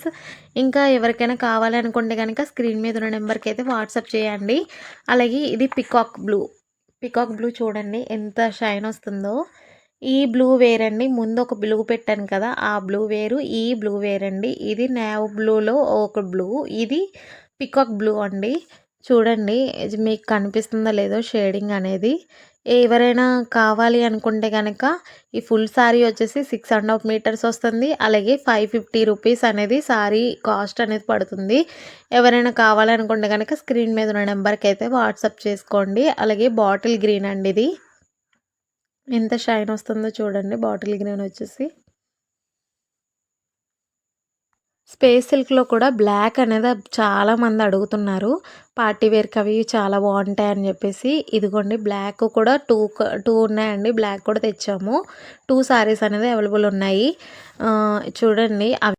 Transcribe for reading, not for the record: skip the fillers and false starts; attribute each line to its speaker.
Speaker 1: Friends. ఇంకా ఎవరికైనా కావాలి అనుకుంటే కనుక స్క్రీన్ మీద ఉన్న నెంబర్కి అయితే వాట్సాప్ చేయండి. అలాగే ఇది పికాక్ బ్లూ చూడండి ఎంత షైన్ వస్తుందో. ఈ బ్లూ వేరండి. ముందు ఒక బ్లూ పెట్టాను కదా, ఆ బ్లూ వేరు, ఈ బ్లూ వేరండి. ఇది నేవ్ బ్లూలో ఒక బ్లూ, ఇది పికాక్ బ్లూ అండి. చూడండి ఇది మీకు కనిపిస్తుందో లేదో షేడింగ్ అనేది. ఎవరైనా కావాలి అనుకుంటే కనుక ఈ ఫుల్ శారీ వచ్చేసి 6.5 మీటర్స్ వస్తుంది. అలాగే 550 రూపీస్ అనేది శారీ కాస్ట్ అనేది పడుతుంది. ఎవరైనా కావాలనుకుంటే కనుక స్క్రీన్ మీద ఉన్న నెంబర్కి అయితే వాట్సాప్ చేసుకోండి. అలాగే బాటిల్ గ్రీన్ అండి ఇది. ఎంత షైన్ వస్తుందో చూడండి బాటిల్ గ్రీన్ వచ్చేసి. స్పేస్ సిల్క్‌లో కూడా బ్లాక్ అనేది చాలామంది అడుగుతున్నారు. పార్టీ వేర్‌కి అవి చాలా బాగుంటాయని చెప్పేసి. ఇదిగోండి బ్లాక్ కూడా 2 ఉన్నాయండి. బ్లాక్ కూడా తెచ్చాము. 2 శారీస్ అనేది అవైలబుల్ ఉన్నాయి. చూడండి అవి